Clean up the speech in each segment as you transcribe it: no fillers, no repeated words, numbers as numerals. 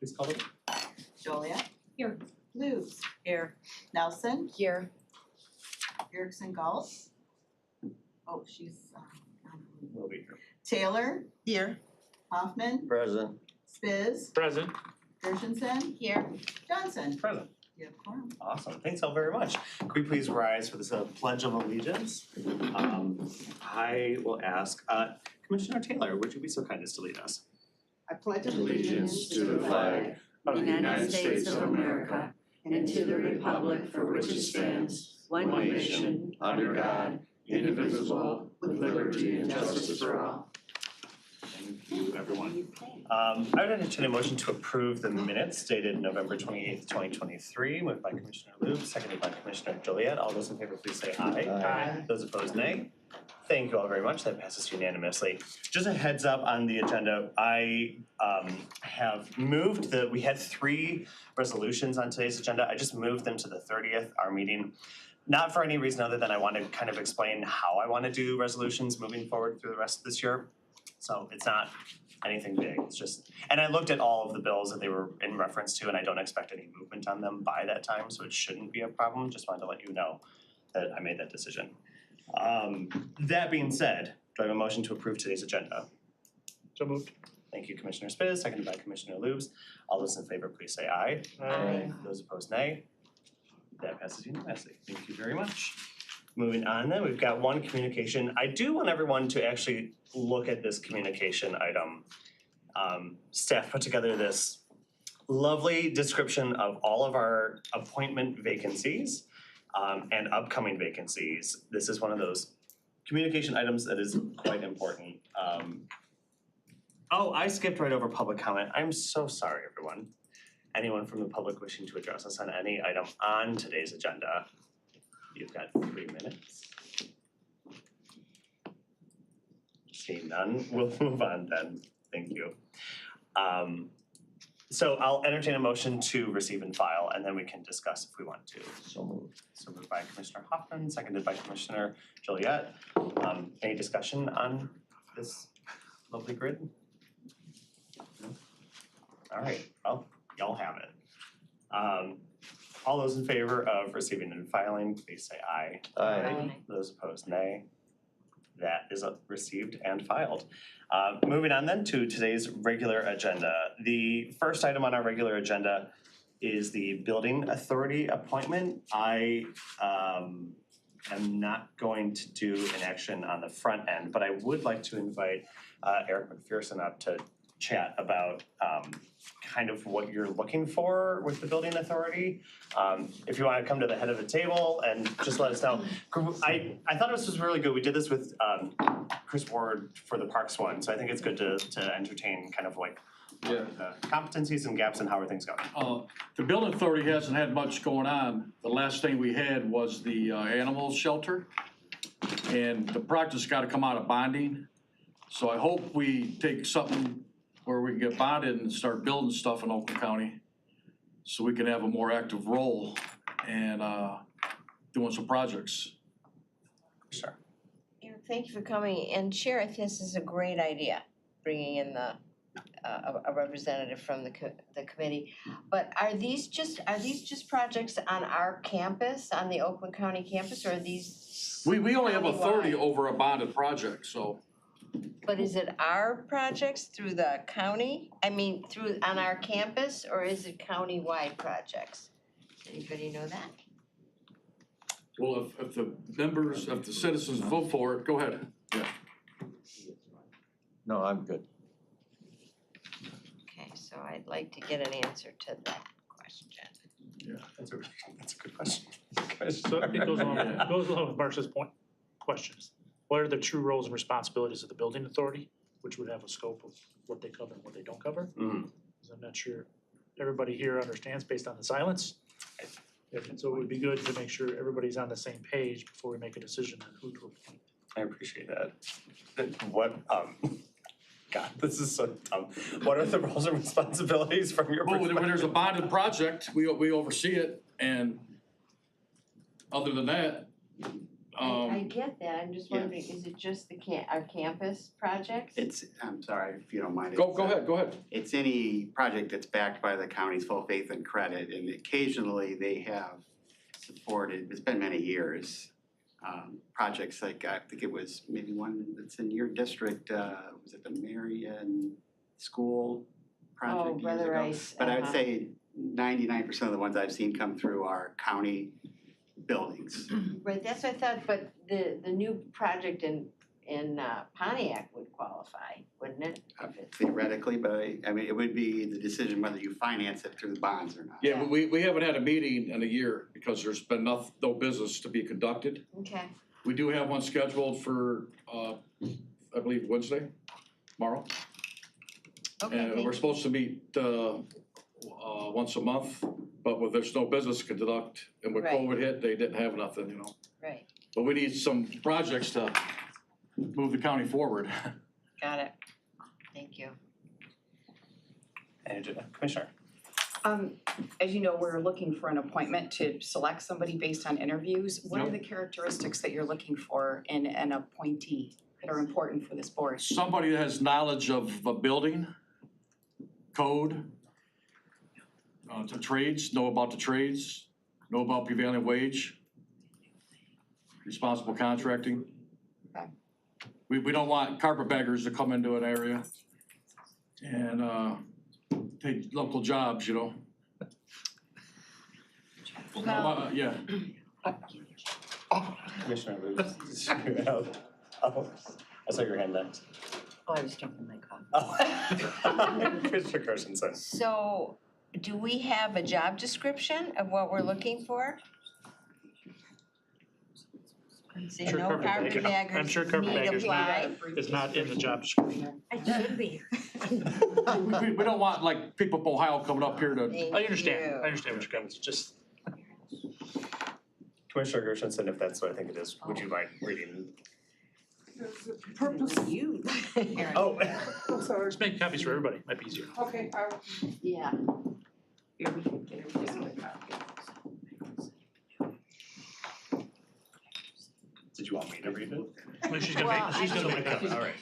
please call it. Joliet. Here. Lubes. Here. Nelson. Here. Erickson Galt. Oh, she's, Will be here. Taylor. Here. Hoffman. Present. Spiz. Present. Gershenson. Here. Johnson. Present. You have quorum. Awesome, thanks all very much. Could we please rise for this Pledge of Allegiance? I will ask, Commissioner Taylor, would you be so kind as to lead us? I pledge Allegiance to the flag of the United States of America and to the republic for which it stands, one nation, under God, indivisible, with liberty and justice for all. Thank you, everyone. I would entertain a motion to approve the minutes dated November 28th, 2023, moved by Commissioner Lube, seconded by Commissioner Joliet. All those in favor, please say aye. Aye. Those opposed, nay. Thank you all very much. That passes unanimously. Just a heads up on the agenda, I have moved we had 3 resolutions on today's agenda. I just moved them to the 30th, our meeting. Not for any reason other than I want to kind of explain how I want to do resolutions moving forward through the rest of this year. So it's not anything big, it's just, and I looked at all of the bills that they were in reference to and I don't expect any movement on them by that time, so it shouldn't be a problem. Just wanted to let you know that I made that decision. That being said, do I have a motion to approve today's agenda? So moved. Thank you, Commissioner Spiz, seconded by Commissioner Lubes. All those in favor, please say aye. Aye. Those opposed, nay. That passes unanimously. Thank you very much. Moving on then, we've got one communication. I do want everyone to actually look at this communication item. Staff put together this lovely description of all of our appointment vacancies and upcoming vacancies. This is one of those communication items that is quite important. Oh, I skipped right over public comment. I'm so sorry, everyone. Anyone from the public wishing to address us on any item on today's agenda, you've got 3 minutes. Seeing none, we'll move on then. Thank you. So I'll entertain a motion to receive and file, and then we can discuss if we want to. So moved. So moved by Commissioner Hoffman, seconded by Commissioner Joliet. Any discussion on this lovely grid? No? All right, well, y'all have it. All those in favor of receiving and filing, please say aye. Aye. Those opposed, nay. That is received and filed. Moving on then to today's regular agenda. The first item on our regular agenda is the building authority appointment. I am not going to do an action on the front end, but I would like to invite Eric McPherson up to chat about kind of what you're looking for with the building authority. If you want to come to the head of the table and just let us know. I thought this was really good. We did this with Chris Ward for the Parks one, so I think it's good to entertain kind of like the competencies and gaps and how are things going. The building authority hasn't had much going on. The last thing we had was the animal shelter. And the project's gotta come out of bonding. So I hope we take something where we can get bonded and start building stuff in Oakland County. So we can have a more active role and doing some projects. Sure. Thank you for coming. And Chair, I think this is a great idea, bringing in a representative from the committee. But are these just projects on our campus, on the Oakland County campus, or are these? We only have countywide? authority over a bonded project, so. But is it our projects through the county? I mean, on our campus, or is it county-wide projects? Does anybody know that? Well, if the members, if the citizens vote for it, go ahead. Yeah. No, I'm good. Okay, so I'd like to get an answer to that question. That's a good question. So it goes along with Marcia's questions. What are the true roles and responsibilities of the building authority, which would have a scope of what they cover and what they don't cover? Mhm. Because I'm not sure everybody here understands based on the silence. So it would be good to make sure everybody's on the same page before we make a decision on who to appoint. I appreciate that. What, God, this is so dumb. What are the roles and responsibilities from your Well, perspective? when there's a bonded project, we oversee it, and other than that, I get that, I'm just wondering, is it just our campus projects? It's, I'm sorry if you don't mind. Go It's, ahead. It's any project that's backed by the county's full faith and credit, and occasionally they have supported, it's been many years, projects like, I think it was maybe one that's in your district, was it the Marion School project years Brother ago? Rice, But I would uh-huh. say 99% of the ones I've seen come through are county buildings. Right, that's what I thought, but the new project in Pontiac would qualify, wouldn't it? If it's- Theoretically, but I mean, it would be the decision whether you finance it through the bonds or not. Yeah, but we haven't had a meeting in a year because there's been no business to be conducted. Okay, We do have one scheduled for, I believe Wednesday, tomorrow. okay, And thank we're you. supposed to meet, once a month, but there's no business to conduct. And when Right. COVID hit, they didn't have nothing, you know. Right, But we need some projects to move the county forward. got it, thank you. And Commissioner? As you know, we're looking for an appointment to select somebody based on interviews. What are Yep. the characteristics that you're looking for in an appointee that are important for this board? Somebody that has knowledge of a building, code, the trades, know about the trades, know about prevailing wage, responsible contracting. Okay. We don't want carpetbaggers to come into an area and take local jobs, you know. Well, Yeah, Commissioner Booth? Oh, I saw your hand next. Oh, I was drinking my coffee. Oh. Commissioner Kirshenson. so, do we have a job description of what we're looking for? So Sure, no carpetbagger. I'm sure carpetbaggers need carpetbaggers apply? It's not in the job description. I should be. we don't want like people from Ohio coming up here to, Thank I understand you. what you're coming, it's just, Commissioner Kirshenson, if that's what I think it is, would you mind reading? Purpose. You. Oh. I'm sorry. just make copies for everybody, might be easier. Okay, Yeah. Here, we can get a copy. Did you want me to read it? Well, she's Well, gonna make copies. All right.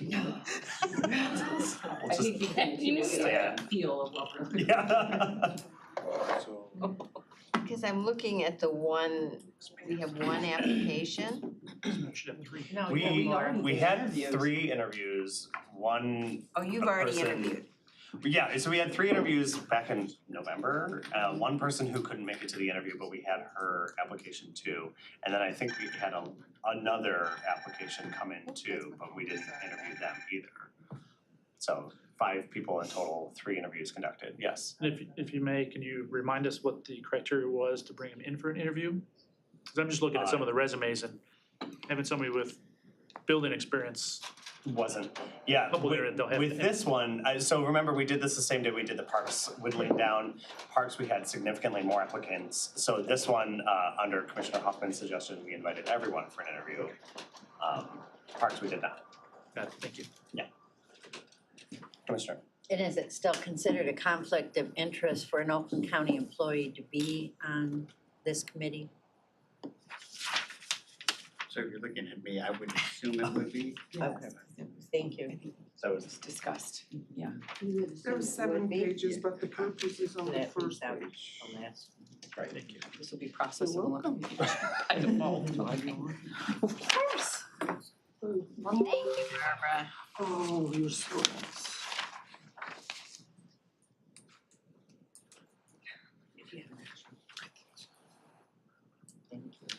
I think you can, you know, get stand. a feel of what we're. Yeah. Because I'm looking at the one, we have one application. Should have three. No, We had 3 interviews, one Oh, you've already person- interviewed. Yeah, so we had 3 interviews back in November. One person who couldn't make it to the interview, but we had her application too. And then I think we had another application come in too, but we didn't interview them either. So 5 people in total, 3 interviews conducted, yes. And if you may, can you remind us what the criteria was to bring them in for an interview? Cause I'm just looking at some of the resumes and having somebody with building experience. Wasn't, yeah, Couple there, they'll have with to- this one, so remember, we did this the same day we did the parks whittling down. Parks, we had significantly more applicants, so this one, under Commissioner Hoffman's suggestion, we invited everyone for an interview. Parks, we did not. Got it, thank you. Commissioner? And is it still considered a conflict of interest for an Oakland County employee to be on this committee? So if you're looking at me, I would assume it would be. Okay. Thank you. So it's It's discussed, yeah. There were 7 Would be. pages, but the purpose is on the That first that page. the last. right. Thank you. This will be processable. welcome. I default. Of course. Well, thank you, Barbara. Oh, you're so nice. Thank you.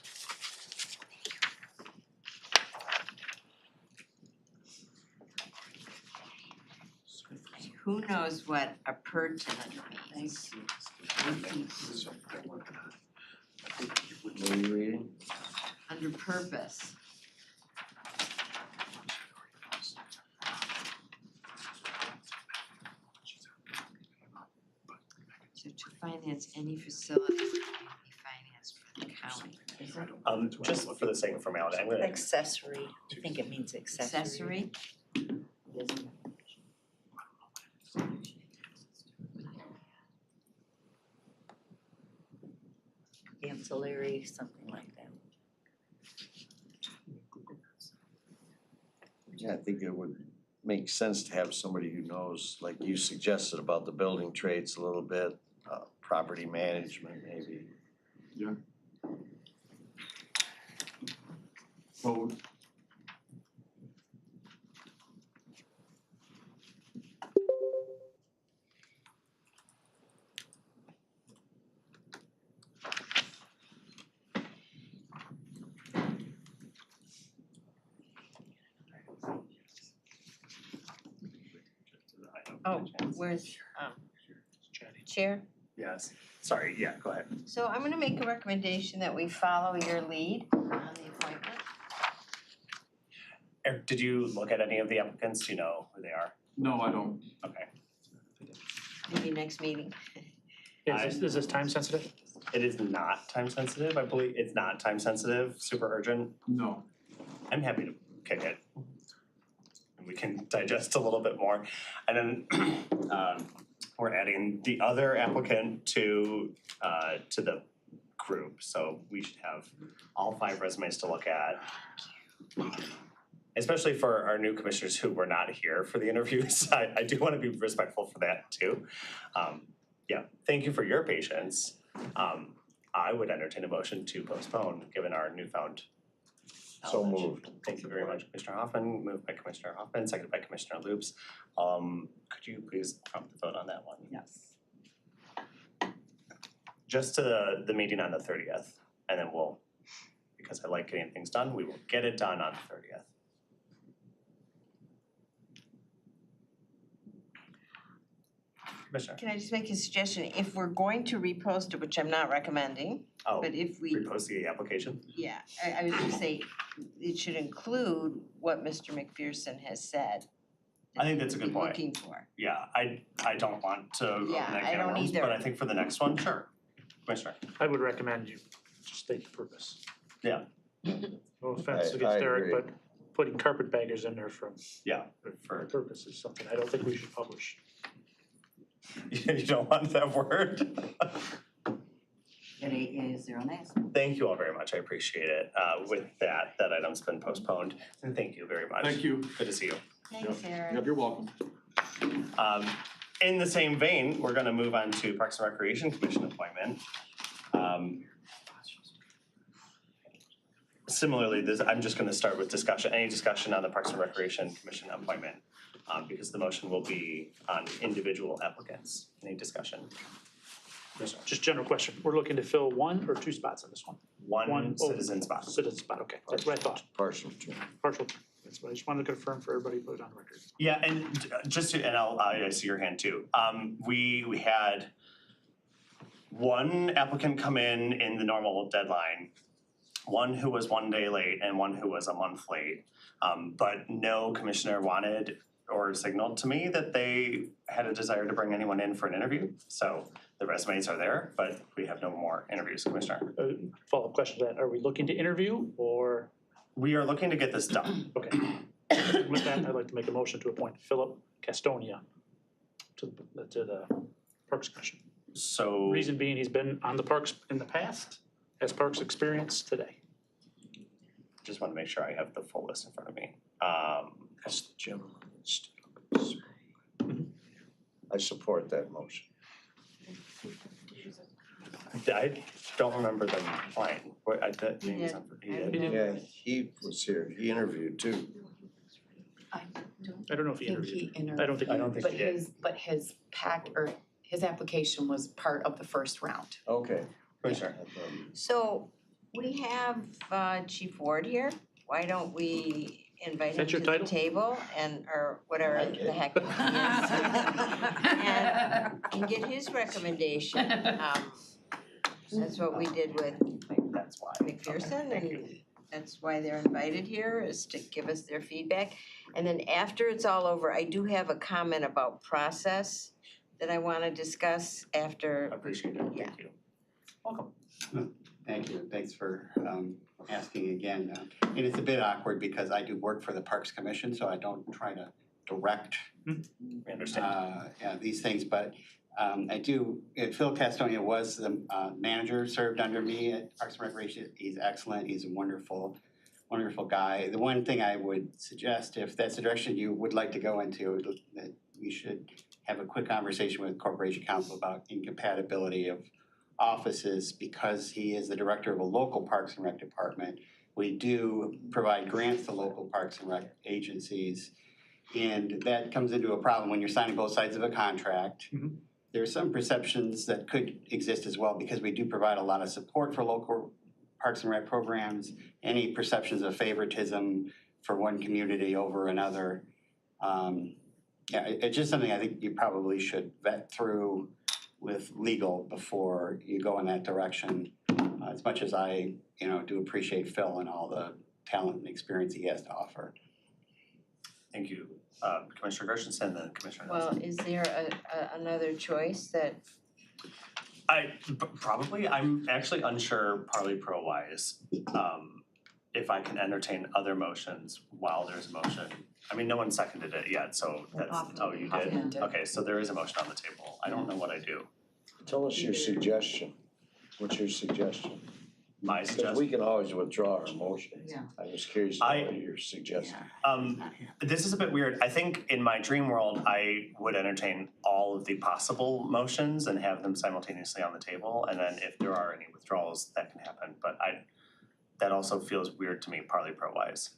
Who knows what appurtenant means? Under purpose. So to finance any facility that may be financed by the county. Is it Just for the sake of formality, I'm gonna, Accessory, I think it means accessory. accessory? Ancillary, something like that. Yeah, I think it would make sense to have somebody who knows, like you suggested about the building trades a little bit, property management maybe. So Oh, where's, Chatty. Chair? Yes, sorry, yeah, go ahead. So I'm gonna make a recommendation that we follow your lead on the appointment. Eric, did you look at any of the applicants? Do you know who they are? no, I don't. Okay. Maybe next meeting. Is this time sensitive? It is not time sensitive, I believe. It's not time sensitive, super urgent. No. I'm happy to kick it. And we can digest a little bit more. And then we're adding the other applicant to the group. So we should have all 5 resumes to look at. Especially for our new commissioners who were not here for the interviews. I do want to be respectful for that too. Yeah, thank you for your patience. I would entertain a motion to postpone, given our newfound So knowledge. moved. Thank you very much, Commissioner Hoffman, moved by Commissioner Hoffman, seconded by Commissioner Loops. Could you please prompt the vote on that one? Yes. Just to the meeting on the 30th, and then we'll, because I like getting things done, we will get it done on the 30th. Commissioner, Can I just make a suggestion? If we're going to repost it, which I'm not recommending, oh, but if we, repost the application? yeah, I was gonna say, it should include what Mr. McPherson has said. I think that's a good Be point. Looking for. Yeah, I don't want to open Yeah, that I can of don't worms, either. but I think for the next one, sure. Commissioner, I would recommend you just state the purpose. Yeah. No offense I against Eric, agree. but putting carpetbaggers in there for for, purpose is something I don't think we should publish. you don't want that word? Get 8 yeas, 0 nays. Thank you all very much, I appreciate it. With that item's been postponed, and thank you very much. Thank you. Good to see you. Thanks, Eric. Yep, you're welcome. In the same vein, we're gonna move on to Parks and Recreation Commission appointment. Similarly, I'm just gonna start with discussion, any discussion on the Parks and Recreation Commission appointment, because the motion will be on individual applicants. Any discussion? Just general question, we're looking to fill 1 or 2 spots on this one? One oh, citizen spot. Citizen spot, okay, that's what I thought, Partial term. partial, that's what I just wanted to confirm for everybody, put it on record. Yeah, and just to, and I see your hand too. We had one applicant come in the normal deadline, one who was 1 day late and one who was a month late. But no commissioner wanted or signaled to me that they had a desire to bring anyone in for an interview. So the resumes are there, but we have no more interviews, Commissioner. Follow-up question to that, are we looking to interview or, We are looking to get this done. okay. With that, I'd like to make a motion to appoint Philip Castonia to the Parks Commission. So. Reason being, he's been on the parks in the past, has parks experience today. Just want to make sure I have the full list in front of me. That's the gentleman. I support that motion. I don't remember them applying. What, that He name's did. not, he did. He did. Yeah, he was here. He interviewed too. I don't I don't know if he think interviewed. he interviewed. I don't think I don't think But he did. his application was part of the first round. Okay. Commissioner. So we have Chief Ward here. Why don't we invite Is him that to your the title? table or whatever I like the it. heck he is. And get his recommendation. That's what we did with That's why. McPherson, Thank you. and that's why they're invited here, is to give us their feedback. And then after it's all over, I do have a comment about process that I wanna discuss after. Appreciate it, Yeah. thank you. Welcome. Thank you, thanks for asking again. And it's a bit awkward because I do work for the Parks Commission, so I don't try to direct We understand. these things, but I do, Phil Castonia was the manager, served under me at Parks and Recreation. He's excellent, he's wonderful. wonderful guy. The one thing I would suggest, if that's the direction you would like to go into, that we should have a quick conversation with Corporation Counsel about incompatibility of offices, because he is the director of a local Parks and Rec department. We do provide grants to local Parks and Rec agencies, and that comes into a problem when you're signing both sides of a contract. Mhm. There are some perceptions that could exist as well, because we do provide a lot of support for local Parks and Rec programs. Any perceptions of favoritism for one community over another. Yeah, it's just something I think you probably should vet through with legal before you go in that direction. As much as I, do appreciate Phil and all the talent and experience he has to offer. Thank you. Commissioner Gershenson, then Commissioner Nelson. Well, is there another choice that, I'm actually unsure, partly pro-wise, if I can entertain other motions while there's a motion. I mean, no one seconded it yet, so that's, oh, you Hoffman did? did. Okay, so there is a motion on the table. I don't know what I do. Tell us your suggestion. What's your suggestion? My Because suggestion. we can always withdraw our motion. Yeah. I was curious to know what you're suggesting. This is a bit weird. I think in my dream world, I would entertain all of the possible motions and have them simultaneously on the table. And then if there are any withdrawals, that can happen. But that also feels weird to me, partly pro-wise.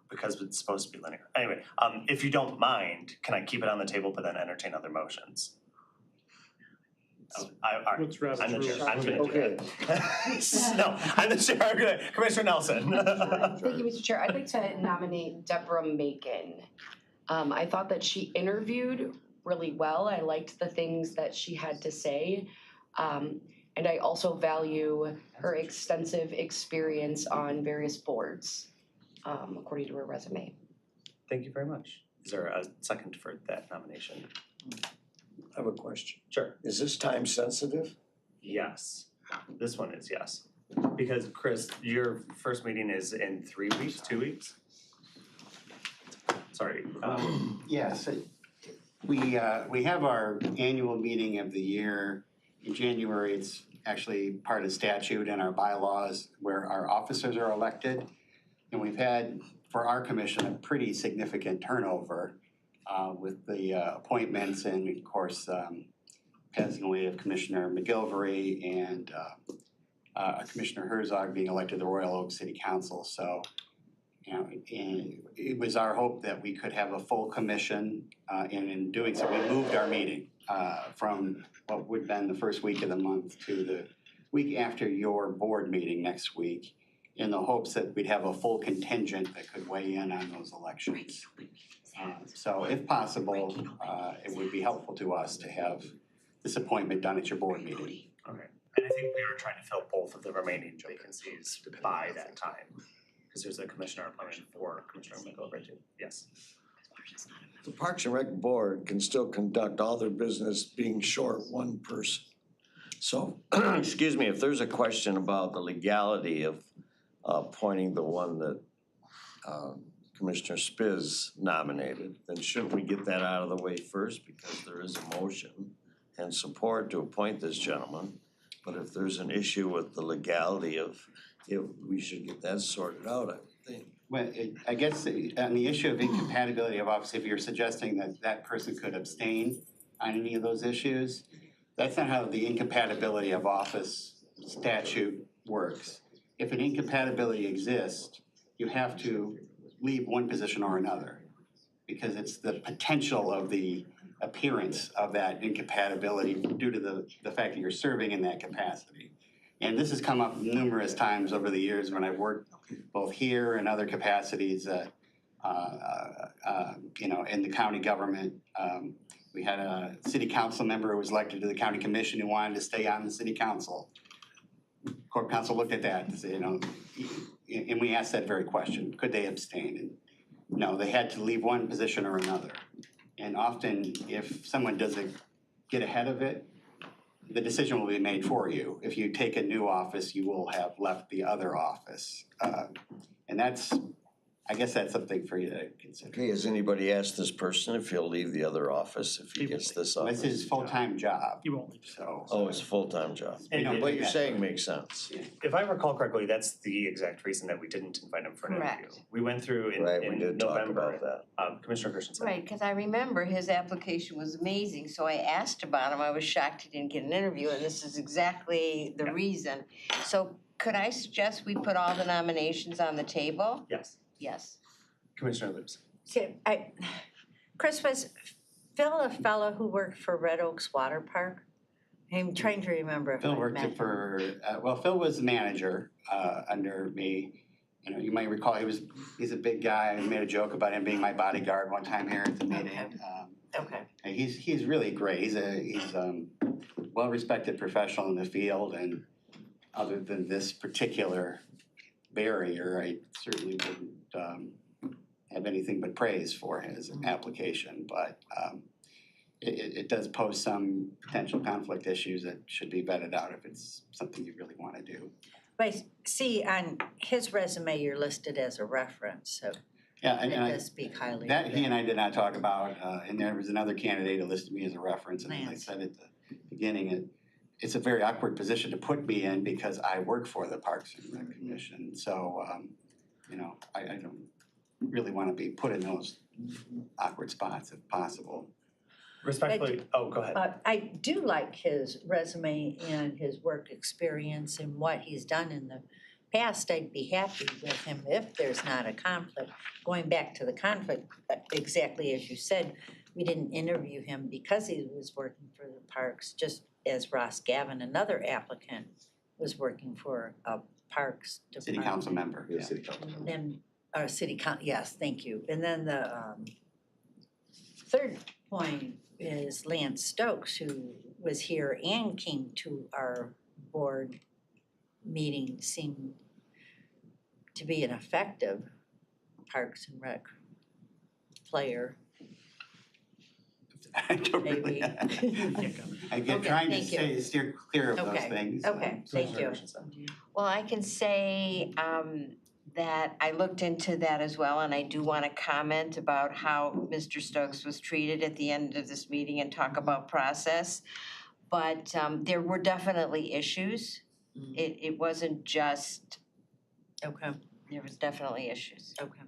Because it's supposed to be linear. Anyway, if you don't mind, can I keep it on the table but then entertain other motions? Let's rather I'm the true. chair, I'm gonna do Okay. that. No, I'm the chair, I'm gonna, Commissioner Nelson. Thank you, Mr. Chair. I'd like to nominate Deborah Macon. I thought that she interviewed really well. I liked the things that she had to say. And I also value her extensive experience on various boards, according to her resume. Thank you very much. Is there a second for that nomination? I have a question. Sure. Is this time sensitive? Yes, this one is yes. Because Chris, your first meeting is in 3 weeks, 2 weeks? Sorry, Yes, we have our annual meeting of the year in January. It's actually part of statute and our bylaws where our officers are elected. And we've had, for our commission, a pretty significant turnover with the appointments and of course, passing away of Commissioner McGilvery and Commissioner Herzog being elected to the Royal Oak City Council. So, and it was our hope that we could have a full commission, and in doing so, we moved our meeting from what would have been the first week of the month to the week after your board meeting next week, in the hopes that we'd have a full contingent that could weigh in on those elections. So if possible, it would be helpful to us to have this appointment done at your board meeting. okay. And I think we were trying to fill both of the remaining vacancies by that time. Because there's a commissioner appointment for Commissioner McGilvery too, yes. The Parks and Rec Board can still conduct all their business being short one person. So, excuse me, if there's a question about the legality of appointing the one that Commissioner Spiz nominated, then shouldn't we get that out of the way first? Because there is a motion and support to appoint this gentleman. But if there's an issue with the legality of it, we should get that sorted out, I would think. Well, I guess on the issue of incompatibility of office, if you're suggesting that that person could abstain on any of those issues, that's not how the incompatibility of office statute works. If an incompatibility exists, you have to leave one position or another, because it's the potential of the appearance of that incompatibility due to the fact that you're serving in that capacity. And this has come up numerous times over the years when I've worked both here and other capacities, in the county government. We had a city council member who was elected to the county commission who wanted to stay on the city council. Corp council looked at that and said, and we asked that very question, could they abstain? And no, they had to leave one position or another. And often if someone doesn't get ahead of it, the decision will be made for you. If you take a new office, you will have left the other office. And that's I guess that's something for you to consider. Okay, has anybody asked this person if he'll leave the other office if he gets this Well, it's office? his full-time job, You won't leave. so. Oh, it's a full-time job. And What you're saying makes sense. If I recall correctly, that's the exact reason that we didn't invite him for an interview. Correct. We went through Right, we in did talk November, about that. Commissioner Christensen. Right, because I remember his application was amazing, so I asked about him. I was shocked he didn't get an interview, and this is exactly the Yeah. reason. So could I suggest we put all the nominations on the table? Yes, Yes. Commissioner Lewis. Chris, was Phil a fellow who worked for Red Oaks Water Park? I'm trying to remember if I Phil met worked him. for, well, Phil was the manager under me. You know, you might recall, he's a big guy. I made a joke about him being my bodyguard one time here at the meeting. Okay. And he's really great. He's a well-respected professional in the field, and other than this particular barrier, I certainly wouldn't have anything but praise for his application, but it does pose some potential conflict issues that should be vetted out if it's something you really wanna do. But see, on his resume, you're listed as a reference, so Yeah, it and I, does speak highly of that he and him. I did not talk about, and there was another candidate who listed me as a reference, and as I Lance. said at the beginning, it's a very awkward position to put me in because I work for the Parks and Rec Commission, so, you know, I don't really wanna be put in those awkward spots if possible. Respectfully, oh, go ahead. I do like his resume and his work experience and what he's done in the past. I'd be happy with him if there's not a conflict. Going back to the conflict, exactly as you said, we didn't interview him because he was working for the parks, just as Ross Gavin, another applicant, was working for a parks department. City council member, yeah. Then, yes, thank you. And then the third point is Lance Stokes, who was here and came to our board meeting, seemed to be an effective Parks and Rec player. I don't really, Maybe. I get Okay, trying to thank you. steer clear of those Okay, things. okay, thank Commissioner you. Christensen. Well, I can say that I looked into that as well, and I do want to comment about how Mr. Stokes was treated at the end of this meeting and talk about process. But there were definitely issues. It wasn't just, Okay, there was definitely issues. okay.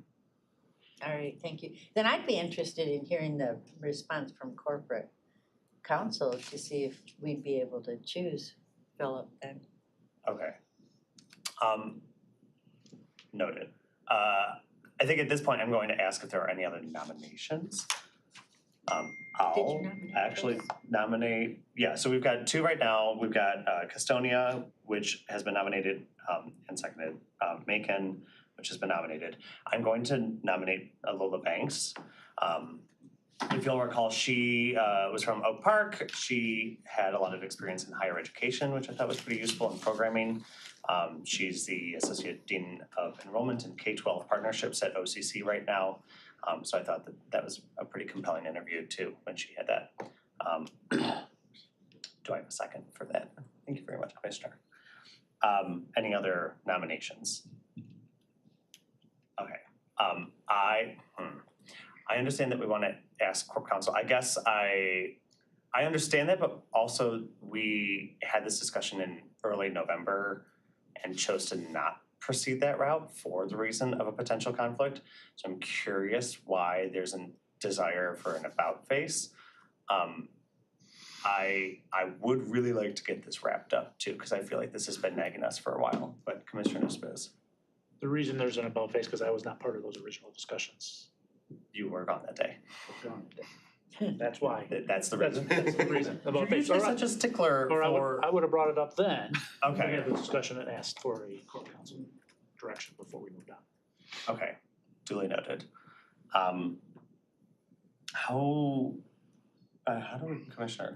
All right, thank you. Then I'd be interested in hearing the response from corporate counsel to see if we'd be able to choose Philip then. Okay. Noted. I think at this point, I'm going to ask if there are any other nominations. Did you I'll nominate actually those? nominate, yeah, so we've got two right now. We've got Custonia, which has been nominated and seconded, Macon, which has been nominated. I'm going to nominate Lola Banks. If you'll recall, she was from Oak Park. She had a lot of experience in higher education, which I thought was pretty useful in programming. She's the Associate Dean of Enrollment and K-12 Partnerships at OCC right now. So I thought that that was a pretty compelling interview too, when she had that. Do I have a second for that? Thank you very much, Commissioner. Any other nominations? Okay, I understand that we want to ask Corp Counsel. I guess I understand that, but also we had this discussion in early November and chose to not proceed that route for the reason of a potential conflict. So I'm curious why there's a desire for an about face. I would really like to get this wrapped up too, because I feel like this has been nagging us for a while, but Commissioner Spiz, The reason there's an about face, because I was not part of those original discussions. you were gone that day. That's why. That's the That's reason. that's the reason. You're About face. usually Or I- such a stickler or for, I would have brought it up then. We okay, had the discussion and asked for a court counsel direction before we moved on. okay, duly noted. How do we, Commissioner?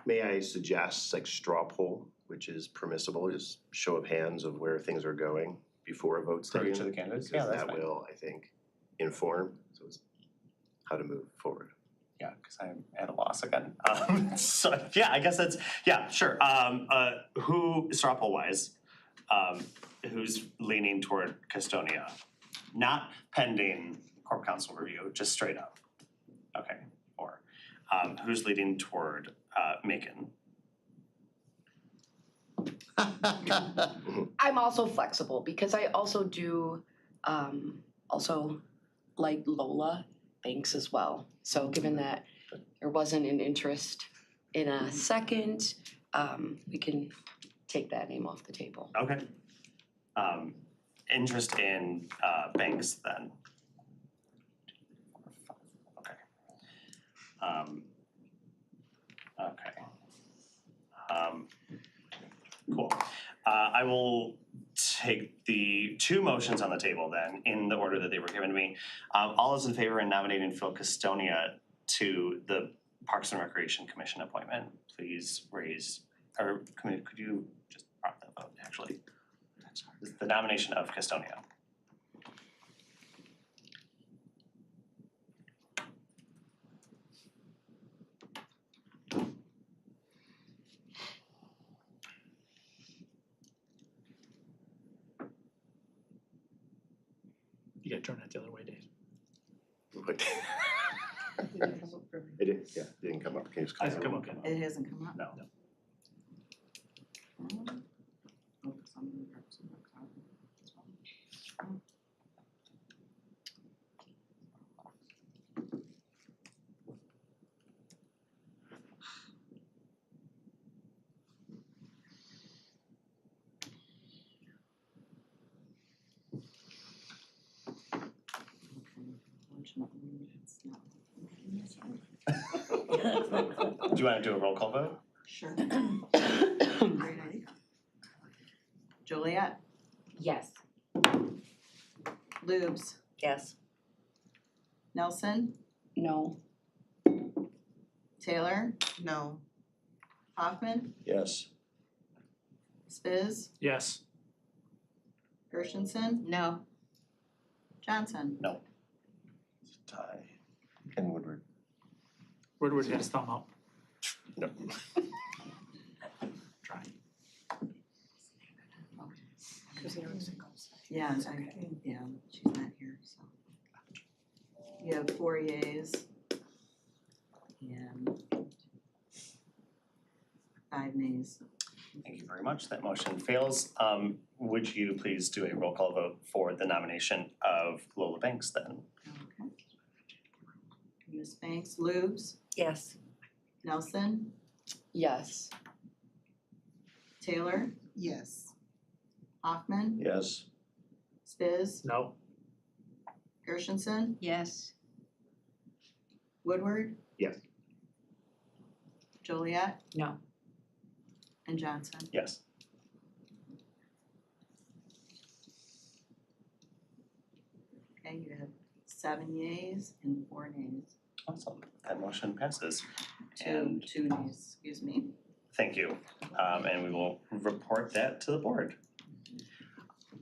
May I suggest like straw poll, which is permissible, just show of hands of where things are going before a vote's For taken? each of the candidates? Yeah, Because that's that fine. will, I think, inform how to move forward. Yeah, because I'm at a loss again. So, yeah, I guess that's, yeah, sure. Who, straw poll wise, who's leaning toward Custonia? not pending corp council review, just straight up. Okay, 4. Who's leading toward Macon? I'm also flexible because I also do also like Lola Banks as well. So given that there wasn't an interest in a second, we can take that name off the table. Okay. Interest in banks then? Okay. Okay. Cool. I will take the 2 motions on the table then in the order that they were given to me. All those in favor in nominating Phil Castonia to the Parks and Recreation Commission appointment, please raise, or could you just prompt that vote actually? The nomination of Castonia. You gotta turn that the other way, Dave. Wait. It did, yeah, it didn't come up. Can you just Hasn't come up yet. It hasn't come up. No. Do you wanna do a roll call vote? Sure. Great idea. Juliet, Yes. Lubes, Yes. Nelson, No. Taylor? No. Hoffman, Yes. Spiz, Yes. Gershenson, No. Johnson. No. Tie. Ken Woodward. Woodward had his thumb up. No. Try. Yeah, yeah, she's not here, so. You have 4 yeas. And 5 nays. Thank you very much. That motion fails. Would you please do a roll call vote for the nomination of Lola Banks then? Okay. Ms. Banks, Lubes, Yes. Nelson, Yes. Taylor, Yes. Hoffman, Yes. Spiz, No. Gershenson, Yes. Woodward. Yes. Joliet. No. And Johnson. Yes. Okay, you have 7 yeas and 4 nays. Awesome. That motion passes. Two And nays, excuse me. thank you. And we will report that to the board.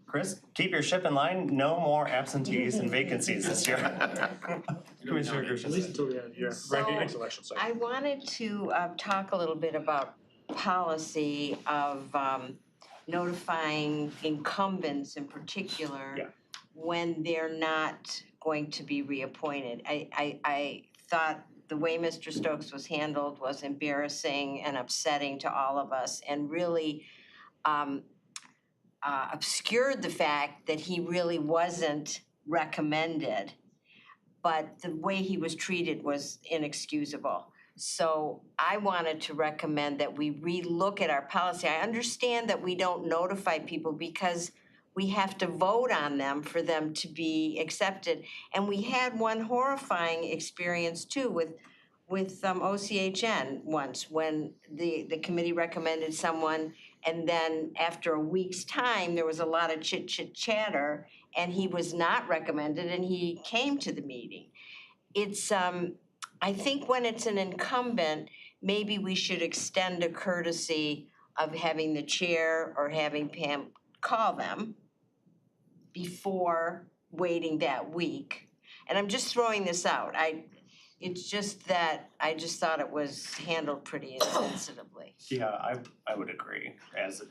Chris, keep your ship in line. No more absentees and vacancies this year. Commissioner At least Gershenson. until the end of your So, next election cycle. I wanted to talk a little bit about policy of notifying incumbents in particular Yeah. when they're not going to be reappointed. I thought the way Mr. Stokes was handled was embarrassing and upsetting to all of us and really obscured the fact that he really wasn't recommended. But the way he was treated was inexcusable. So I wanted to recommend that we relook at our policy. I understand that we don't notify people because we have to vote on them for them to be accepted. And we had one horrifying experience too with OCHN once when the committee recommended someone and then after a week's time, there was a lot of chatter and he was not recommended and he came to the meeting. It's, I think when it's an incumbent, maybe we should extend a courtesy of having the chair or having Pam call them before waiting that week. And I'm just throwing this out. It's just that I just thought it was handled pretty insensitively. Yeah, I would agree. As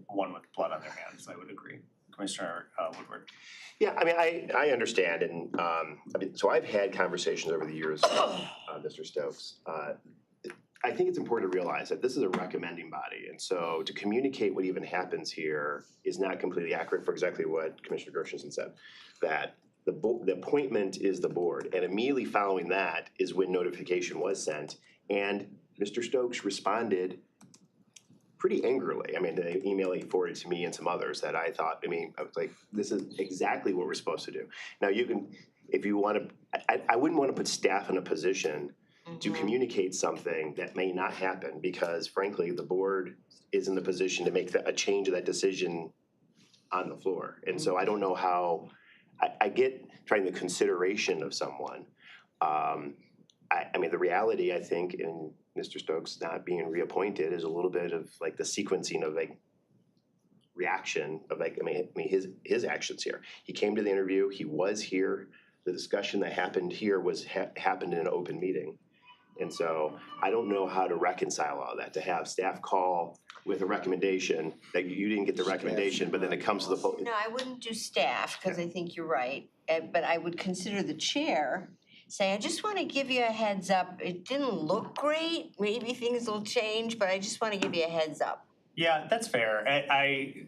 one with blood on their hands, I would agree. Commissioner Woodward. Yeah, I mean, I understand, and, so I've had conversations over the years with Mr. Stokes. I think it's important to realize that this is a recommending body, and so to communicate what even happens here is not completely accurate for exactly what Commissioner Gershenson said, that the appointment is the board, and immediately following that is when notification was sent, and Mr. Stokes responded pretty angrily. I mean, the email he forwarded to me and some others that I thought, I was like, this is exactly what we're supposed to do. Now, you can, if you want to, I wouldn't want to put staff in a position to communicate something that may not happen, because frankly, the board is in the position to make a change of that decision on the floor. And so I don't know how, I get trying the consideration of someone. I mean, the reality, I think, in Mr. Stokes not being reappointed is a little bit of like the sequencing of like reaction of like, I mean his actions here. He came to the interview, he was here, the discussion that happened here was happened in an open meeting. And so I don't know how to reconcile all that, to have staff call with a recommendation that you didn't get the recommendation, but then it comes to the vote. No, I wouldn't do staff, because I think you're right, but I would consider the chair, say, I just wanna give you a heads up, it didn't look great, maybe things will change, but I just wanna give you a heads up. Yeah, that's fair. I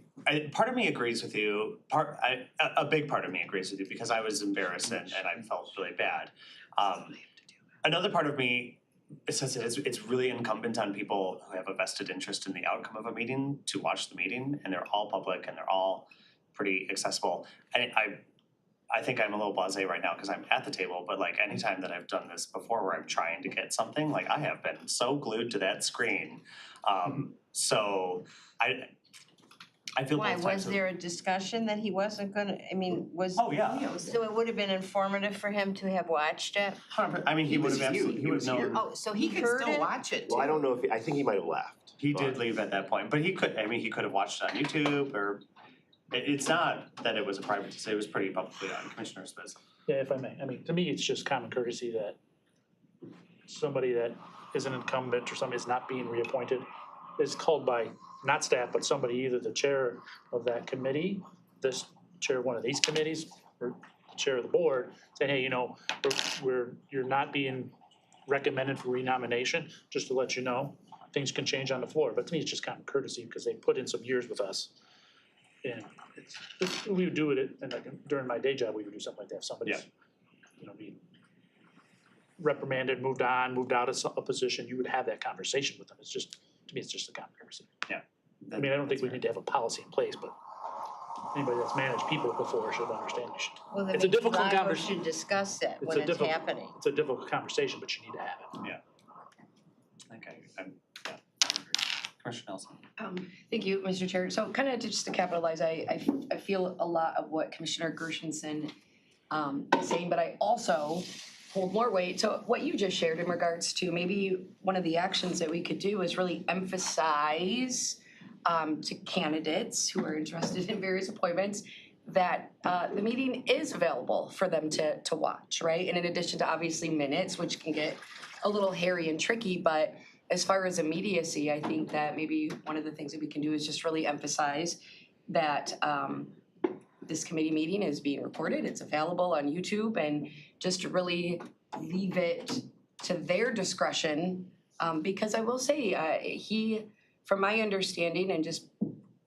part of me agrees with you. A big part of me agrees with you because I was embarrassed and I felt really bad. Another part of me says that it's really incumbent on people who have a vested interest in the outcome of a meeting to watch the meeting, and they're all public and they're all pretty accessible. And I think I'm a little blasé right now because I'm at the table, but like anytime that I've done this before where I'm trying to get something, like I have been so glued to that screen. So I feel Why, both was types of. there a discussion that he wasn't gonna, I mean, was, Oh, yeah. so it would have been informative for him to have watched it? I mean, he would have absolutely, he would have known. Oh, so He he could heard still it? watch it too. Well, I don't know if, I think he might have left. He did leave at that point, but he could have watched it on YouTube or, it's not that it was a private, it was pretty publicly on Commissioner Smith. Yeah, if I may, I mean, to me, it's just common courtesy that somebody that is an incumbent or somebody that's not being reappointed is called by, not staff, but somebody, either the chair of that committee, this chair of one of these committees, or the chair of the board, saying, hey, you know, you're not being recommended for renomination, just to let you know, things can change on the floor. But to me, it's just common courtesy because they put in some years with us. And we would do it, and like during my day job, we would do something like that. If somebody's, you know, being reprimanded, moved on, moved out of a position, you would have that conversation with them. It's just, to me, it's just a common courtesy. Yeah. I mean, I don't think we need to have a policy in place, but anybody that's managed people before should understand you should. Well, then It's a difficult maybe Iowa conversation. should discuss it It's when a it's difficult- happening. It's a difficult conversation, but you need to have it. Okay, I agree. Commissioner Nelson. Thank you, Mr. Chair. So kind of just to capitalize, I feel a lot of what Commissioner Gershenson is saying, but I also hold more weight. So what you just shared in regards to maybe one of the actions that we could do is really emphasize to candidates who are interested in various appointments that the meeting is available for them to watch, right? And in addition to obviously minutes, which can get a little hairy and tricky, but as far as immediacy, I think that maybe one of the things that we can do is just really emphasize that this committee meeting is being recorded, it's available on YouTube, and just to really leave it to their discretion. Because I will say, he, from my understanding and just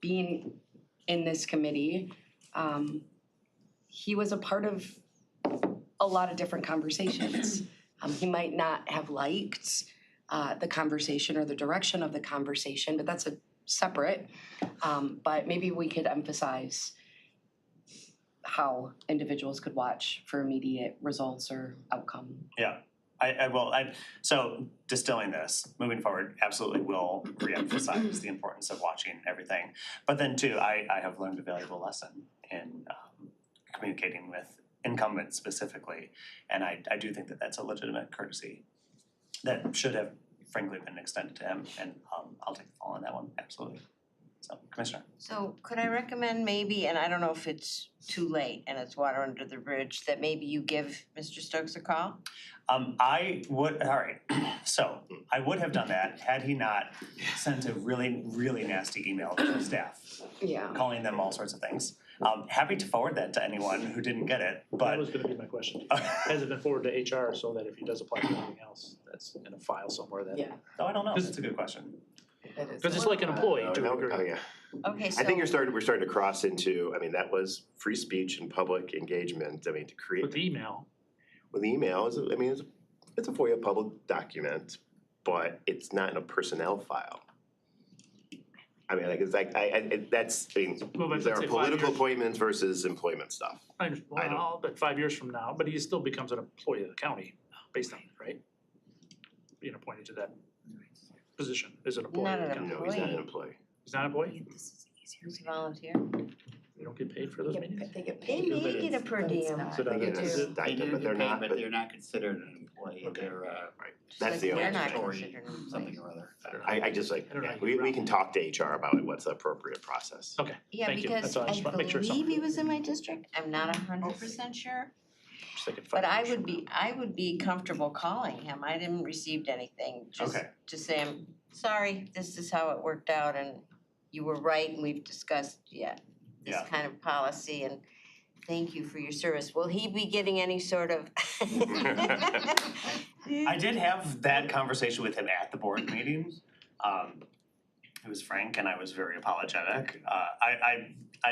being in this committee, he was a part of a lot of different conversations. He might not have liked the conversation or the direction of the conversation, but that's a separate. But maybe we could emphasize how individuals could watch for immediate results or outcome. Yeah, I will, so distilling this, moving forward, absolutely will reemphasize the importance of watching everything. But then too, I have learned a valuable lesson in communicating with incumbents specifically. And I do think that that's a legitimate courtesy that should have frankly been extended to him, and I'll take the fall on that one, absolutely. So, Commissioner. So could I recommend maybe, and I don't know if it's too late and it's water under the bridge, that maybe you give Mr. Stokes a call? I would, all right, so I would have done that had he not sent a really, really nasty email to the staff, Yeah. calling them all sorts of things. Happy to forward that to anyone who didn't get it, That but was gonna be my question. Has it been forwarded to HR so that if he does apply for anything else, that's in a file somewhere that? Yeah. oh, I don't know, that's a good question. That is. Cause it's like an employee to a Oh, degree. yeah. Okay, so. I think we're starting to cross into, I mean, that was free speech and public engagement. I mean, to create, With the email, with email, it's a FOIA public document, but it's not in a personnel file. I mean, like, it's like, that's, I mean, Well, but there let's are say 5 political years. appointments versus employment stuff. well, but 5 years from now, but he still becomes an employee of the county based on it, right? Being appointed to that position as an employee. Not of the an county. No, he's not an employee. He's not an employee? He's a volunteer. You don't get paid for those meetings? They get They paid. may get a per diem. So They get do. a stipend, but they're not, but they're not considered an employee, Okay. they're that's the only They're not thing. considered an employee. something or other. I don't know. I just like, I don't know yeah, how you we can talk to HR about it, what's the appropriate process. Okay, Yeah, thank you. because That's all. I I just want to make sure it's believe something. he was in my district, I'm not 100% sure. Just thinking 5 But I years would from be, I would be comfortable calling him, I didn't received anything, just Okay. to say, I'm sorry, this is how it worked out and you were right and we've discussed, this Yeah. kind of policy and thank you for your service. Will he be getting any sort of? I did have that conversation with him at the board meeting. It was frank and I was very apologetic.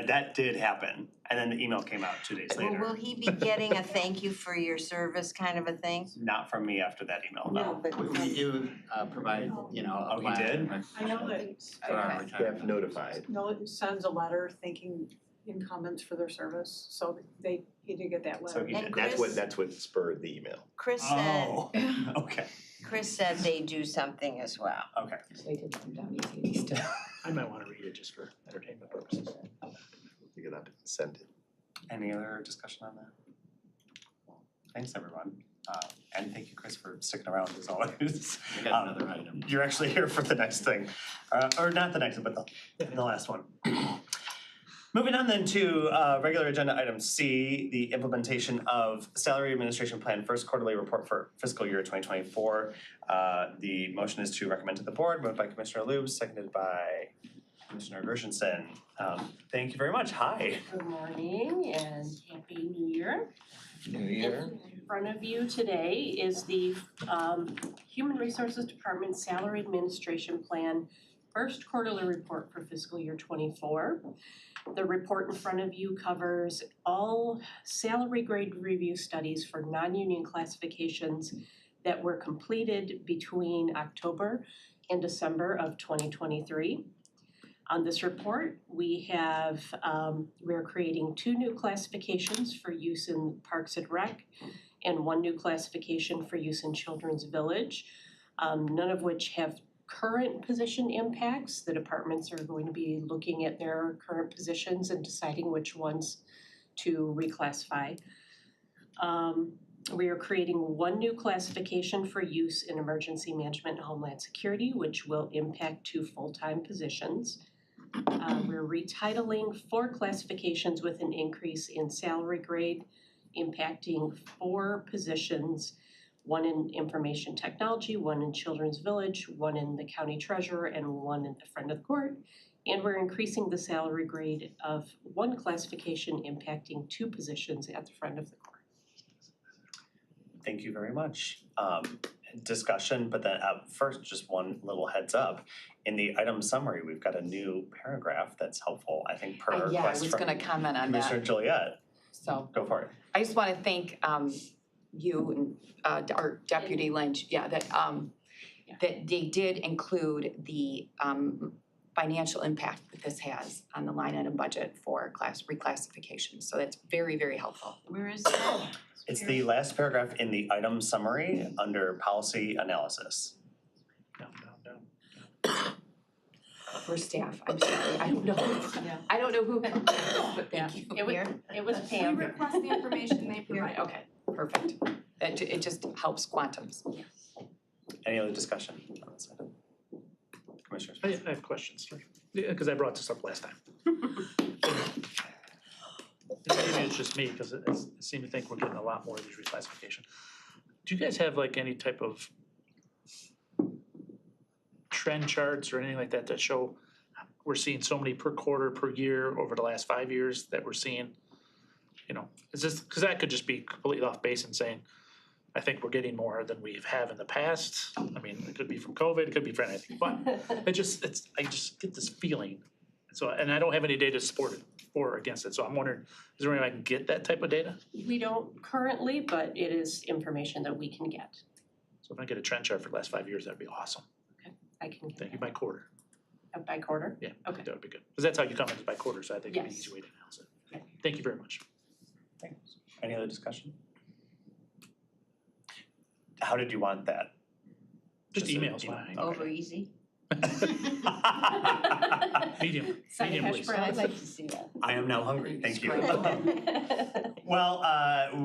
That did happen, and then the email came out 2 days Well, later. will he be getting a thank you for your service kind of a thing? Not from me after that email, no. but. We do provide, you know, a Oh, he plan did? and I know that, for our Okay. retirement. Notified. no, sends a letter thanking incumbents for their service, so he did get that So letter. he And did. That's what spurred the email. Chris said, Oh, okay, Chris said they do something as well. okay. They did come down easy still. I might want to read it just for entertainment purposes. Pick it up and send it. Any other discussion on that? Thanks, everyone. And thank you, Chris, for sticking around as always. We got another item. You're actually here for the next thing, or not the next one, but the last one. Moving on then to regular agenda item C, the implementation of salary administration plan first quarterly report for fiscal year 2024. The motion is to recommend to the board, moved by Commissioner Lubes, seconded by Commissioner Gershenson. Thank you very much. Hi. Good morning and happy new year. New Year. In front of you today is the Human Resources Department Salary Administration Plan first quarterly report for fiscal year '24. The report in front of you covers all salary grade review studies for non-union classifications that were completed between October and December of 2023. On this report, we're creating 2 new classifications for use in Parks and Rec and 1 new classification for use in Children's Village, none of which have current position impacts. The departments are going to be looking at their current positions and deciding which ones to reclassify. We are creating 1 new classification for use in Emergency Management and Homeland Security, which will impact 2 full-time positions. We're retitling 4 classifications with an increase in salary grade, impacting 4 positions, 1 in information technology, 1 in Children's Village, 1 in the county treasurer, and 1 in the friend of the court. And we're increasing the salary grade of 1 classification impacting 2 positions at the friend of the court. Thank you very much. Discussion, but then first, just one little heads up. In the item summary, we've got a new paragraph that's helpful, I think, per Yeah, I request was from gonna comment on that. Commissioner Juliet. So Go for it. I just wanna thank you and our Deputy Lynch, that they did include the financial impact that this has on the line item budget for reclassification. So that's very, very helpful. Where is that? It's the last paragraph in the item summary under policy analysis. For staff, I'm sorry, I don't know. I don't know who, but thank you. It was Pam. We request the information they provide. Okay, perfect. It just helps quantums. Any other discussion on this item? Commissioners? I have questions, because I brought this up last time. Maybe it's just me, because I seem to think we're getting a lot more of these reclassification. Do you guys have like any type of trend charts or anything like that that show we're seeing so many per quarter, per year over the last 5 years that we're seeing. You know, is this, cause that could just be completely off base and saying, I think we're getting more than we have in the past. I mean, it could be from COVID, it could be from anything, but I just get this feeling. So, and I don't have any data to support it for or against it, so I'm wondering, is there any way I can get that type of data? We don't currently, but it is information that we can get. So if I get a trend chart for the last 5 years, that'd be awesome. I can get Thank you, that. by quarter. By quarter? Yeah, I Okay. think that would be good. Because that's how you come in, is by quarter, so I think it'd be an Yes. easy way to announce it. Thank you very much. Thanks. Any other discussion? How did you want that? Just an email's email. fine. Over easy. Medium, Side of medium hash please. browns. I'd like to see that. I am now hungry, thank you. Okay. Well,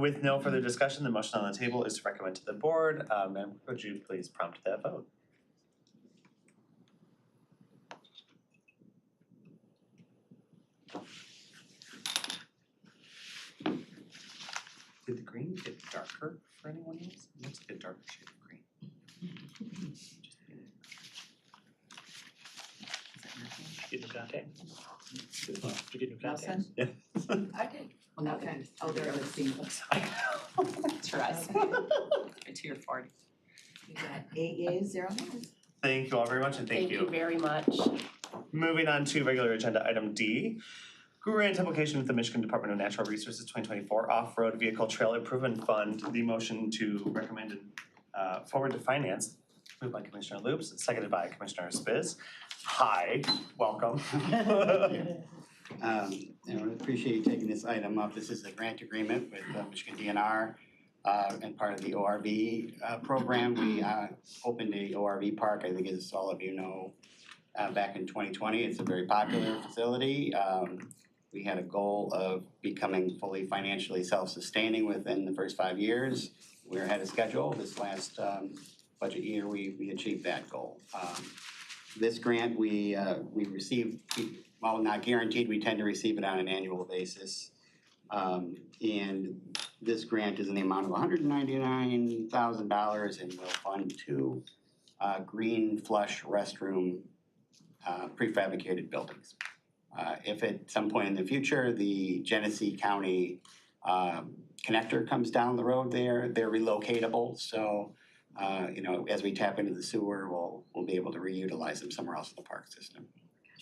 with no further discussion, the motion on the table is to recommend to the board. Madam Clerk, would you please prompt that vote? Did the green get darker for anyone else? It looks like a darker shade of green. Get new contact. Did you get new contact? Nelson? Yeah. I did. Well, not that, oh, there it is. To us. To your 40. You got 8 yeas, 0 nays. Thank you all very much and thank you. very much. Moving on to regular agenda item D. Grant application with the Michigan Department of Natural Resources 2024 Off-Road Vehicle Trail Improvement Fund. The motion to recommend and forward to finance, moved by Commissioner Loops, seconded by Commissioner Spiz. Hi, welcome. I appreciate you taking this item up. This is a grant agreement with Michigan DNR and part of the ORV program. We opened a ORV park, I think as all of you know, back in 2020. It's a very popular facility. We had a goal of becoming fully financially self-sustaining within the first 5 years. We're ahead of schedule. This last budget year, we achieved that goal. This grant, we received, while not guaranteed, we tend to receive it on an annual basis. And this grant is in the amount of $199,000 and will fund 2 green flush restroom prefabricated buildings. If at some point in the future, the Genesee County connector comes down the road there, they're relocatable. So, as we tap into the sewer, we'll be able to reutilize them somewhere else in the park system.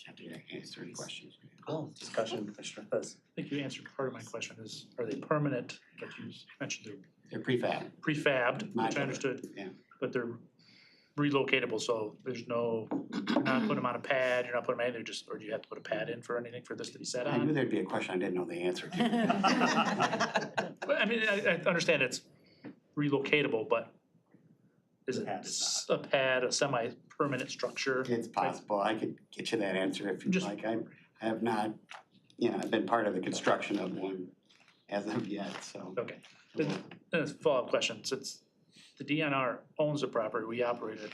Happy to answer any questions. Cool, discussion, Commissioner Spiz. I think you answered part of my question is, are they permanent, like you mentioned, They're prefab. they're prefabbed, which Modular, I understood. yeah. But they're relocatable, so there's no, you're not putting them on a pad, you're not putting them in, they're just, or do you have to put a pad in for anything for this to be set I knew on? there'd be a question I didn't know the answer to. But I mean, I understand it's relocatable, but is it Pad is a pad, a semi-permanent structure? It's possible. I could get you that answer if you'd Just- like. I have not, I've been part of the construction of one as of yet, so. Okay, then a follow-up question, since the DNR owns the property, we operate it,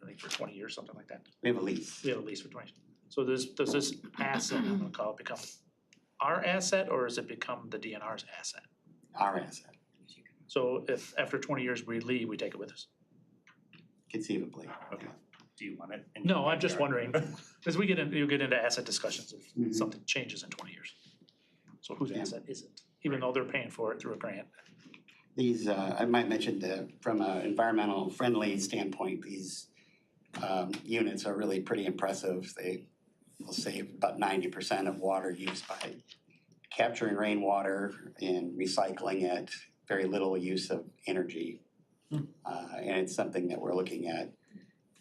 I think for 20 years, something like that. We have a lease. We have a lease for 20. So does this asset, I'm gonna call it, become our asset, or does it become the DNR's asset? Our asset, So if after 20 years we leave, we take it with us? conceivably. Okay. Do you want it? in No, your I'm just backyard? wondering, because you'll get into asset discussions if Mhm. something changes in 20 years. So whose Yeah. asset is it, even though they're paying for it through a grant? These, I might mention that from an environmental friendly standpoint, these units are really pretty impressive. They will save about 90% of water use by capturing rainwater and recycling it, very little use of energy. And it's something that we're looking at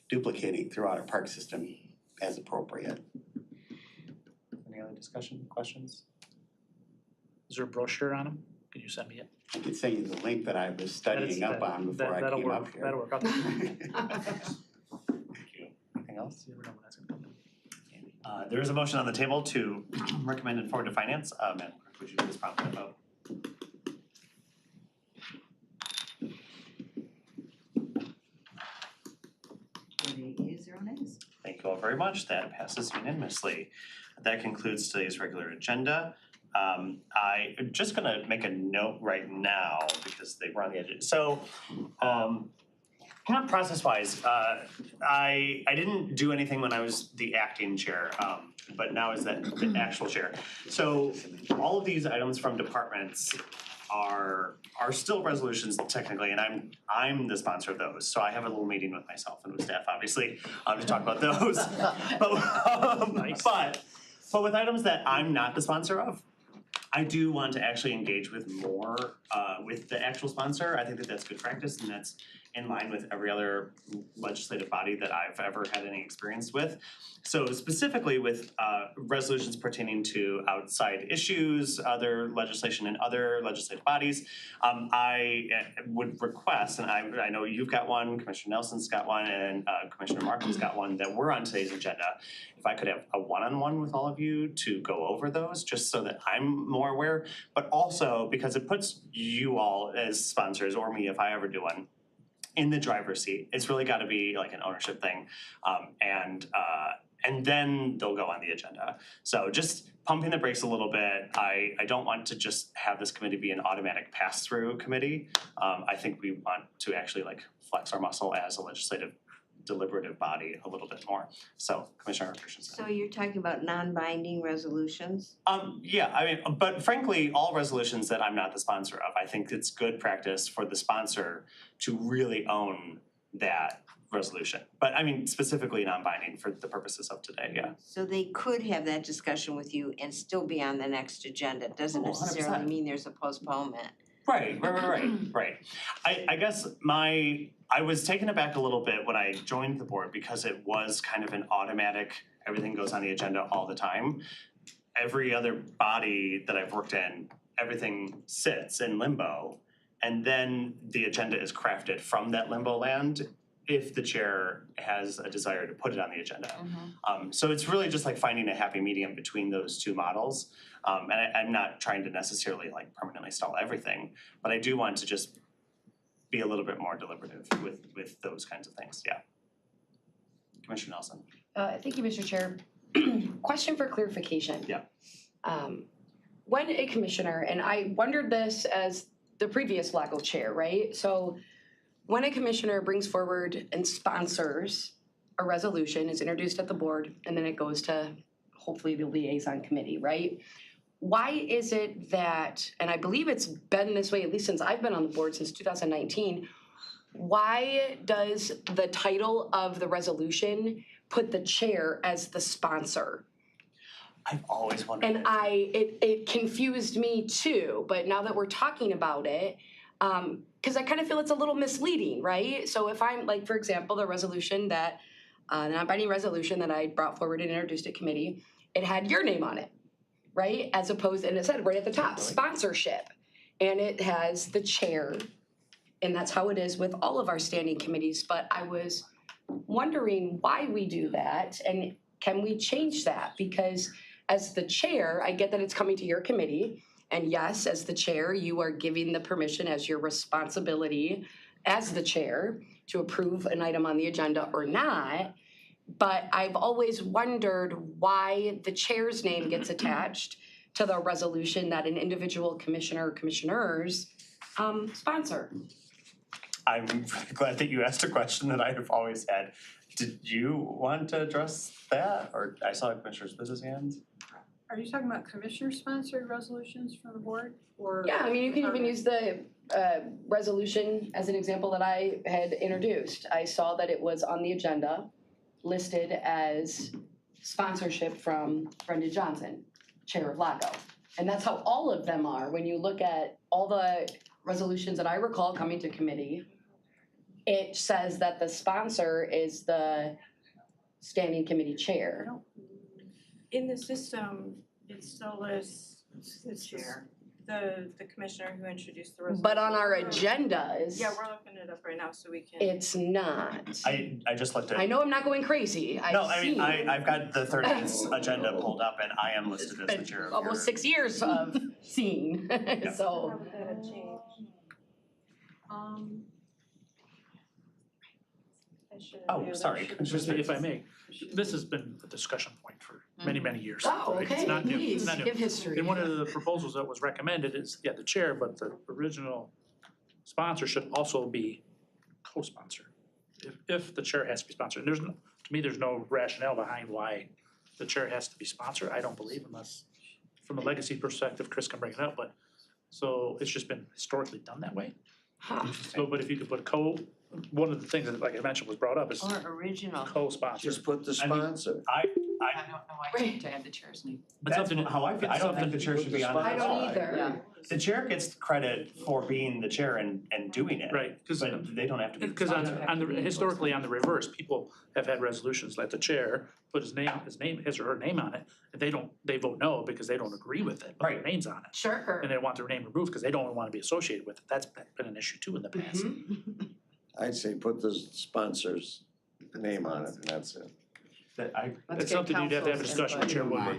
duplicating throughout our park system as appropriate. Any other discussion, questions? Is there a brochure on them? Can you send me it? I could send you the link that I was studying up on before I That'll came work. up here. That'll work. Thank you. Anything else? You never know when that's gonna come. There is a motion on the table to recommend and forward to finance. Madam Clerk, would you please prompt the vote? Got 8 yeas, 0 nays. Thank you all very much. That passes unanimously. That concludes today's regular agenda. I'm just gonna make a note right now because they were on the agenda. So, Process-wise, I didn't do anything when I was the acting chair, but now as the actual chair. So all of these items from departments are still resolutions technically, and I'm the sponsor of those. So I have a little meeting with myself and with staff, obviously, to talk about those. But with items that I'm not the sponsor of, I do want to actually engage with more with the actual sponsor. I think that that's good practice, and that's in line with every other legislative body that I've ever had any experience with. So specifically with resolutions pertaining to outside issues, other legislation in other legislative bodies, I would request, and I know you've got one, Commissioner Nelson's got one, and Commissioner Markham's got one that were on today's agenda. If I could have a one-on-one with all of you to go over those, just so that I'm more aware, but also because it puts you all as sponsors, or me if I ever do one, in the driver's seat. It's really gotta be like an ownership thing. And then they'll go on the agenda. So just pumping the brakes a little bit. I don't want to just have this committee be an automatic pass-through committee. I think we want to actually like flex our muscle as a legislative deliberative body a little bit more. So Commissioner Christensen. So you're talking about non-binding resolutions? Yeah, I mean, but frankly, all resolutions that I'm not the sponsor of, I think it's good practice for the sponsor to really own that resolution. But I mean, specifically non-binding for the purposes of today, yeah. So they could have that discussion with you and still be on the next agenda. It doesn't Oh, 100%. necessarily mean there's a postponement. Right. I guess I was taken aback a little bit when I joined the board because it was kind of an automatic, everything goes on the agenda all the time. Every other body that I've worked in, everything sits in limbo, and then the agenda is crafted from that limbo land if the chair has a desire to put it on the agenda. So it's really just like finding a happy medium between those two models. And I'm not trying to necessarily like permanently stall everything, but I do want to just be a little bit more deliberative with those kinds of things, yeah. Commissioner Nelson. Thank you, Mr. Chair. Question for clarification. Yeah. When a commissioner, and I wondered this as the previous LACO chair, right? So when a commissioner brings forward and sponsors a resolution, is introduced at the board, and then it goes to hopefully the liaison committee, right? Why is it that, and I believe it's been this way at least since I've been on the board since 2019, why does the title of the resolution put the chair as the sponsor? I've always wondered. And it confused me too, but now that we're talking about it, because I kind of feel it's a little misleading, right? So if I'm like, for example, the resolution that, the non-binding resolution that I brought forward and introduced at committee, it had your name on it, right? As opposed, and it said right at the top, sponsorship. And it has the chair, and that's how it is with all of our standing committees. But I was wondering why we do that, and can we change that? Because as the chair, I get that it's coming to your committee, and yes, as the chair, you are giving the permission as your responsibility as the chair to approve an item on the agenda or not. But I've always wondered why the chair's name gets attached to the resolution that an individual commissioner or commissioners sponsor. I'm really glad that you asked a question that I have always had. Did you want to address that, or I saw Commissioner Spitz's hands? Are you talking about commissioner-sponsored resolutions from the board, or? Yeah, I mean, you can even use the resolution as an example that I had introduced. I saw that it was on the agenda, listed as sponsorship from Brenda Johnson, Chair of LACO. And that's how all of them are. When you look at all the resolutions that I recall coming to committee, it says that the sponsor is the standing committee chair. In the system, it still lists The chair. the commissioner who introduced the resolution. But on our agendas, Yeah, we're looking it up right now so we can. it's not. I just looked at. I know I'm not going crazy. No, I mean, I've got the 30th agenda pulled up and I am listed as the chair of your. Almost 6 years of seeing, so. How would that have changed? I should have Oh, knew that. sorry. Just if I may, this has been a discussion point for many, many years. Oh, right? It's okay, not new. It's please, not new. give history. And one of the proposals that was recommended is, yeah, the chair, but the original sponsor should also be co-sponsor. if the chair has to be sponsored, there's no, to me, there's no rationale behind why the chair has to be sponsored, I don't believe, unless, from a legacy perspective, Chris can bring it up, but, so it's just been historically done that way. So, but if you could put one of the things that, like I mentioned, was brought up is Or original. co-sponsor. Just put the sponsor. I don't know why to add the chair's name. It's That's something- how I feel. I don't think the chair should be on it I at don't all. either. The chair gets credit for being the chair and doing it. Right, because But they don't have to be. Because on the, historically on the reverse, people have had resolutions, let the chair put his or her name on it, and they vote no because they don't agree with it, but their Right. name's on it. Sure. And they want their name removed because they don't want to be associated with it, that's been an issue too in the past. I'd say put the sponsor's name on it and that's it. It's something you'd have to have a discussion with Chair Woodward.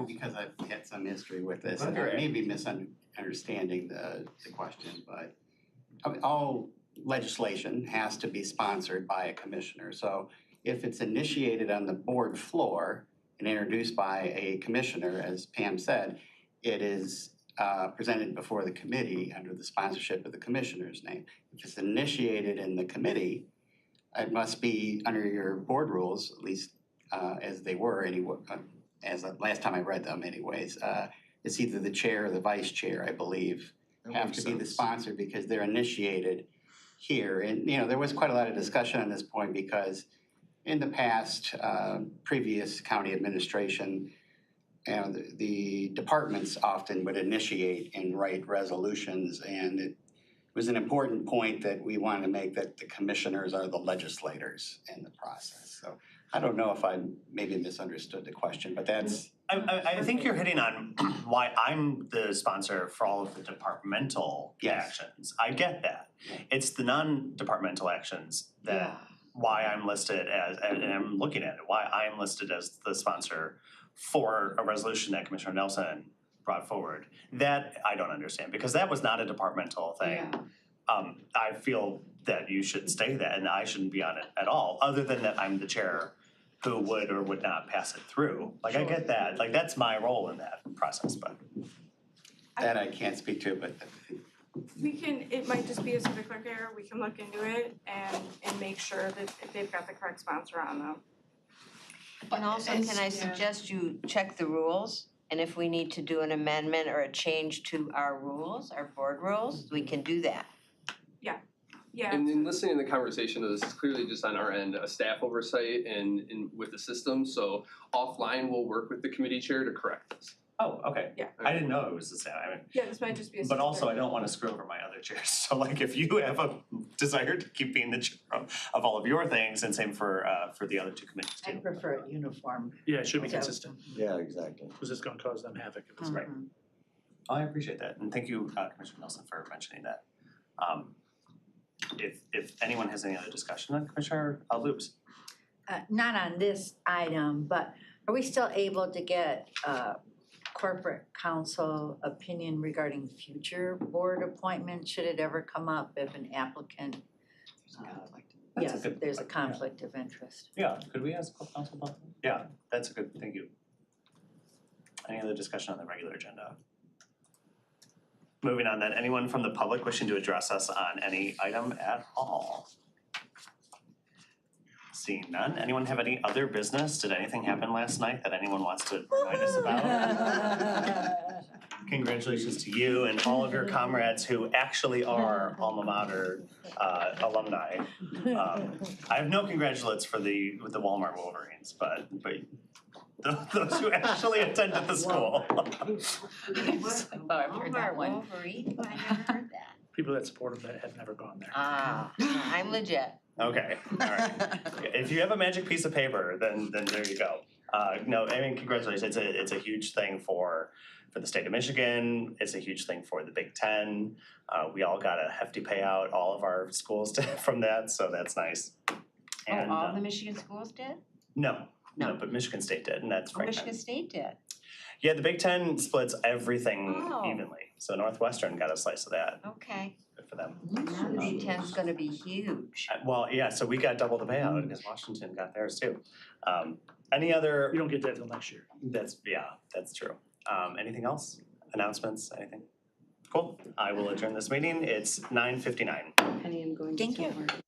Because I've had some history with this, That's and all I right. may be misunderstanding the question, but all legislation has to be sponsored by a commissioner. So if it's initiated on the board floor and introduced by a commissioner, as Pam said, it is presented before the committee under the sponsorship of the commissioner's name. If it's initiated in the committee, it must be under your board rules, at least as they were anyway, as the last time I read them anyways. It's either the chair or the vice chair, I believe, That have makes to be the sense. sponsor because they're initiated here. And, there was quite a lot of discussion on this point because in the past, previous county administration, the departments often would initiate and write resolutions, and it was an important point that we wanted to make, that the commissioners are the legislators in the process. So I don't know if I maybe misunderstood the question, but that's. I think you're hitting on why I'm the sponsor for all of the departmental actions. I get that. It's the non-departmental actions that why I'm listed as, and I'm looking at it, why I'm listed as the sponsor for a resolution that Commissioner Nelson brought forward. That I don't understand, because that was not a departmental thing. I feel that you should stay that, and I shouldn't be on it at all, other than that I'm the chair who would or would not pass it through. Like, I get that, like, that's my role in that process, but. That I can't speak to, but it might just be a civic clerk error, we can look into it and make sure that they've got the correct sponsor on them. And also, can I suggest you check the rules? And if we need to do an amendment or a change to our rules, our board rules, we can do that. Yeah, And in listening to the conversation, this is clearly just on our end, a staff oversight and with the system. So offline, we'll work with the committee chair to correct this. Oh, okay. Yeah. I didn't know it was the same, I mean, yeah, this might just be a. but civic also I clerk. don't wanna screw over my other chairs. So like, if you have a desire to keep being the chair of all of your things, and same for the other two committees I too. prefer it uniform. Yeah, it should be So- consistent, Yeah, exactly. because it's gonna cause them havoc if it's Right. I appreciate that, and thank you, Commissioner Nelson, for mentioning that. If anyone has any other discussion on Commissioner Loops. Not on this item, but are we still able to get corporate counsel opinion regarding future board appointments? Should it ever come up if an applicant, That's a yes, good there's a point, yeah. conflict of interest? Yeah, could we ask corporate counsel about that? Yeah, that's a good, thank you. Any other discussion on the regular agenda? Moving on then, anyone from the public wishing to address us on any item at all? Seeing none, anyone have any other business? Did anything happen last night that anyone wants to remind us about? Congratulations to you and all of your comrades who actually are alma mater alumni. I have no congratulations with the Walmart Wolverines, but those who actually attended the school. I've heard that one. Wolverine, I never heard that. people that support them that have never gone there. I'm legit. Okay, alright. If you have a magic piece of paper, then there you go. No, I mean, congratulations, it's a huge thing for the state of Michigan, it's a huge thing for the Big Ten. We all got a hefty payout, all of our schools from that, so that's nice. And, All the Michigan schools did? no, but Michigan State did, and that's Oh, right. Michigan State did. Yeah, the Big Ten splits everything Oh. evenly, so Northwestern got a slice of that, Okay. good for them. Now the Big Ten's gonna be huge. Well, yeah, so we got double the payout, because Washington got theirs too. Any other? You don't get that till next year. That's true. Anything else? Announcements, anything? Cool, I will adjourn this meeting, it's 9:59. Penny, I'm going to Thank you. Walmart.